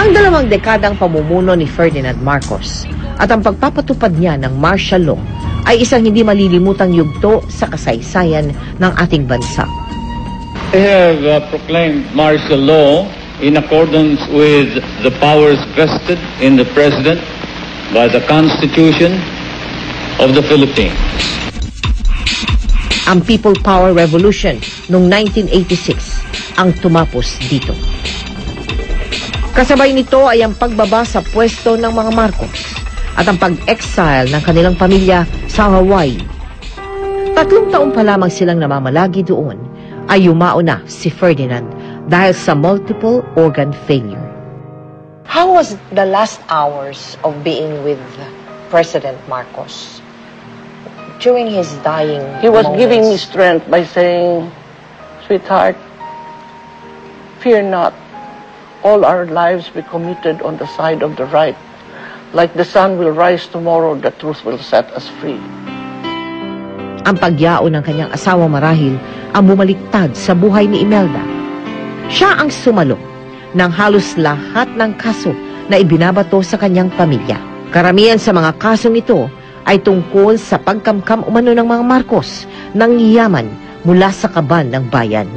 Ang 2 dekadang pamumuno ni Ferdinand Marcos at ang pagpapatupad niya ng martial law ay isang hindi malilimutang yugto sa kasaysayan ng ating bansa. I have proclaimed martial law in accordance with the powers vested in the President by the Constitution of the Philippines. Ang People Power Revolution noong 1986 ang tumapos dito. Kasabay nito ay ang pagbaba sa pwesto ng mga Marcos at ang pag-exile ng kanilang pamilya sa Hawaii. 3 taon pa lamang silang namamalagi doon ay yumao na si Ferdinand dahil sa multiple organ failure. How was the last hours of being with President Marcos during his dying He was moments? giving me strength by saying, "Sweetheart, fear not. All our lives be committed on the side of the right. Like the sun will rise tomorrow, the truth will set us free." Ang pagyao ng kanyang asawa marahil ang bumaliktad sa buhay ni Imelda. Siya ang sumalo ng halos lahat ng kaso na ibinabato sa kanyang pamilya. Karamihan sa mga kasong ito ay tungkol sa pagkamkam umano ng mga Marcos ng yaman mula sa kaban ng bayan.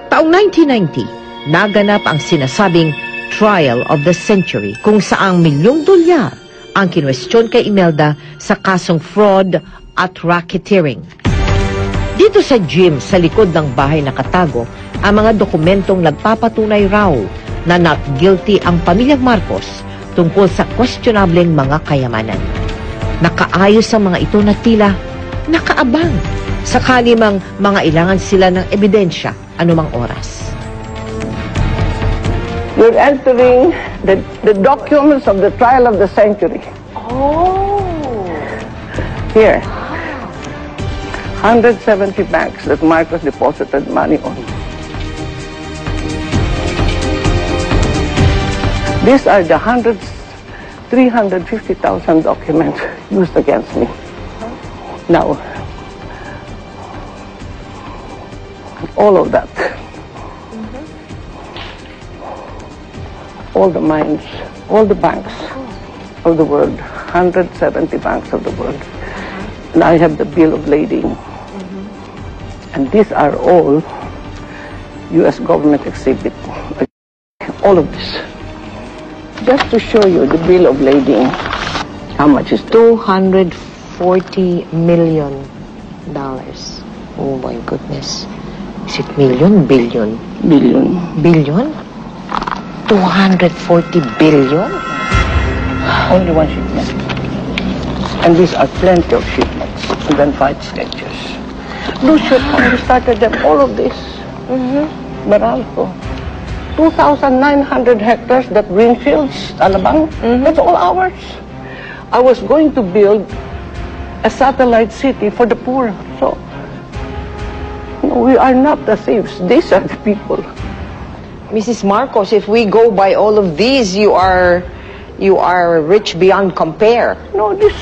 Taong 1990, naganap ang sinasabing trial of the century kung saang $1,000,000 ang kinwestiyon kay Imelda sa kasong fraud at racketeering. Dito sa gym sa likod ng bahay nakatago ang mga dokumentong nagpapatunay raw na not guilty ang pamilyang Marcos tungkol sa questionableng mga kayamanan. Nakaayos ang mga ito na tila nakaabang sakali mang mga ilangan sila ng ebidensya anumang oras. You're entering the documents of the trial of the century. Oh. Here. 170 banks that Marcos deposited money on. These are the 350,000 documents used against me. Now, all of that. All the mines, all the banks of the world, 170 banks of the world. And I have the bill of lading. And these are all U.S. government exhibit. All of this. Just to show you the bill of lading, how much is $240 million. Oh my goodness. Is it million? Billion? billion? Billion? 240 billion? Only one shipment. And these are plenty of shipments. And then 5 sketches. Those shipments, we started them, all of this. Meralco. 2,900 hectares, that greenfields, Alabang, that's all ours. I was going to build a satellite city for the poor. So, no, we are not the thieves. These are the people. Mrs. Marcos, if we go by all of these, you are rich beyond compare. No, this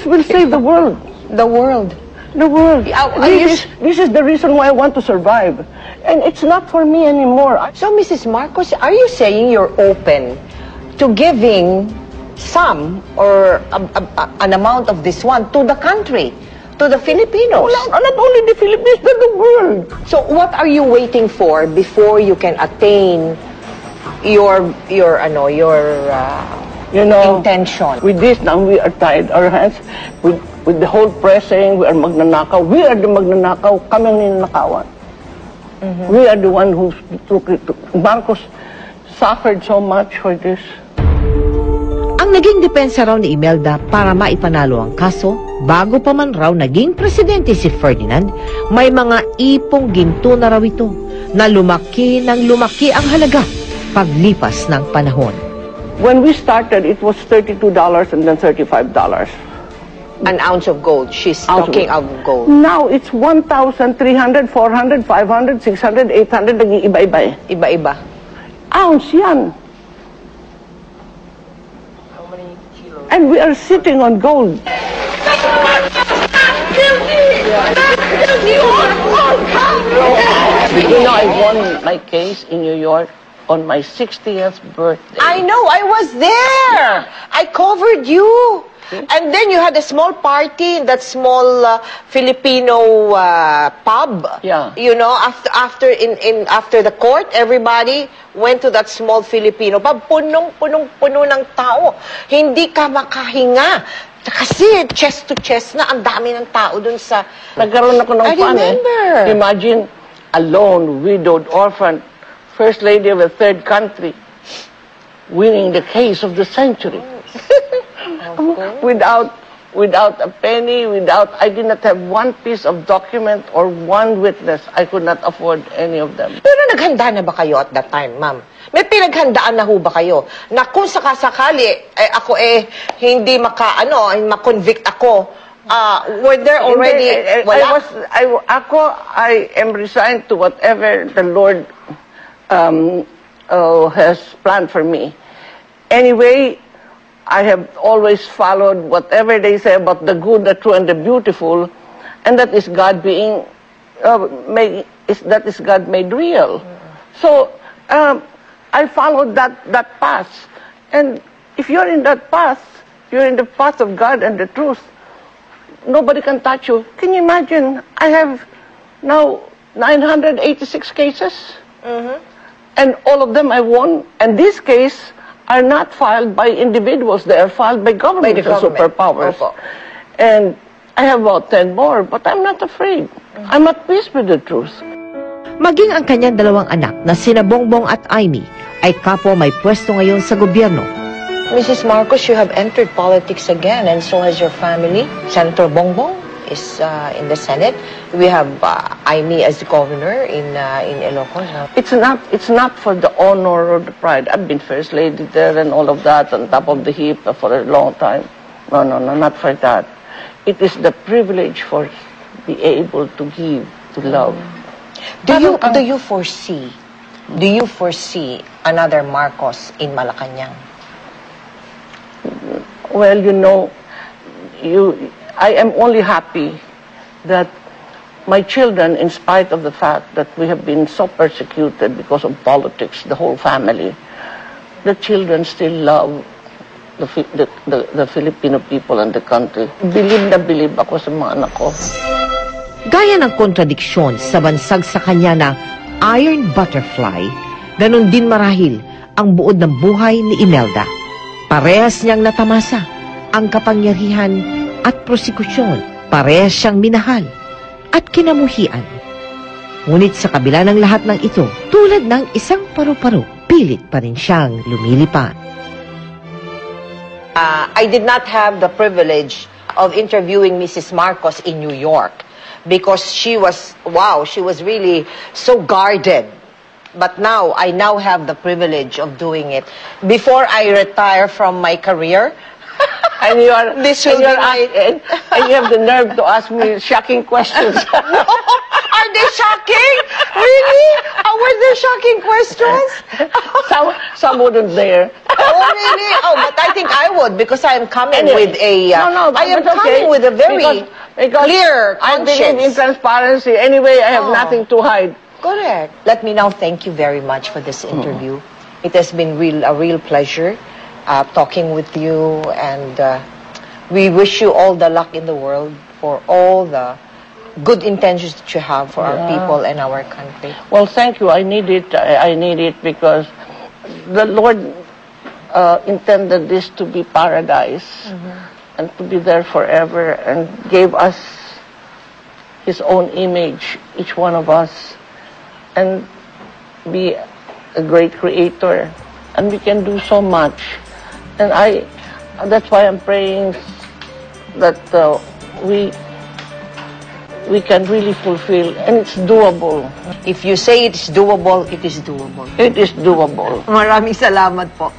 will save the world. The world. The world. This is the reason why I want to survive. And it's not for me anymore. So, Mrs. Marcos, are you saying you're open to giving some or an amount of this one to the country, to the Filipinos? Not only the Philippines, but the world. So, what are you waiting for before you can attain your intention? With this now, we are tied our hands with the whole press saying we are magnanakaw. We are the magnanakaw. Kami ang ninanakawan. We are the one who took it. Marcos suffered so much for this. Ang naging depensa raw ni Imelda para maipanalo ang kaso, bago pa man raw naging presidente si Ferdinand, may mga ipong ginto na raw ito na lumaki ng lumaki ang halaga paglipas ng panahon. When we started, it was $32 and then $35. An ounce of gold. She's talking of gold. Now, it's 1,300, 400, 500, 600, 800, naging iba-iba eh. Iba-iba. Ounce yan. How many kilos? And we are sitting on gold. Did you know I won my case in New York on my 60th birthday. I know, I was there. I covered you. And then you had a small party in that small Filipino pub. Yeah. You know, after the court, everybody went to that small Filipino pub. Punong-puno ng tao. Hindi ka makahinga. Kasi chest to chest na ang dami ng tao dun sa... Nagkaroon ako ng I fun, remember. Imagine, alone, widowed, orphan, First Lady of a third country, winning the case of the century. Without a penny, I did not have one piece of document or one witness. I could not afford any of them. Pero naghanda na ba kayo at that time, ma'am? May pinaghandaan na ho ba kayo? Na kung sakasakali, ako hindi makonvict ako, were there already... I am resigned to whatever the Lord has planned for me. Anyway, I have always followed whatever they say about the good, the true, and the beautiful, and that is God being that is God made real. So I followed that path, and if you're in that path, you're in the path of God and the truth. Nobody can touch you. Can you imagine? I have now 986 cases, and all of them I won. And this case are not filed by individuals. They are filed by government and superpowers. And I have about 10 more, but I'm not afraid. I'm at peace with the truth. Maging ang kanyang dalawang anak na sina Bongbong at Amy ay kapwa may pwesto ngayon sa gobyerno. Mrs. Marcos, you have entered politics again, and so has your family. Senator Bongbong is in the Senate. We have Amy as the governor in Ilocos. It's not for the honor or the pride. I've been first lady there and all of that on top of the heap for a long time. No, not for that. It is the privilege for be able to give, to love. Do you foresee another Marcos in Malacanang? Well, you know, I am only happy that my children, in spite of the fact that we have been so persecuted because of politics, the whole family, the children still love the Filipino people and the country. Believe na believe ako sa mga anak ko. Gaya ng kontradiksyon sa bansag sa kanya na iron butterfly, ganun din marahil ang buod ng buhay ni Imelda. Parehas niyang natamasa ang kapangyarihan at prosekusyon. Parehas siyang minahal at kinamuhian. Ngunit sa kabila ng lahat ng ito, tulad ng isang paru-paro, pilit pa rin siyang lumilipad. I did not have the privilege of interviewing Mrs. Marcos in New York because she was really so guarded. But now, I have the privilege of doing it. Before I retire from my career, and you are and you have the nerve to ask me shocking questions. No, are they shocking? Really? Were they shocking questions? Some wouldn't dare. Oh, really? Oh, but I think I would because I am coming with a... I am okay, coming with a very clear conscience. I believe in transparency. Anyway, I have nothing to hide. Correct. Let me now thank you very much for this interview. It has been a real pleasure talking with you, and we wish you all the luck in the world for all the good intentions that you have for our people and our country. Well, thank you. I need it. I need it because the Lord intended this to be paradise and to be there forever, and gave us His own image, each one of us, and be a great creator, and we can do so much. And that's why I'm praying that we can really fulfill, and it's doable. If you say it's doable, it is doable. It is doable. Maraming salamat po.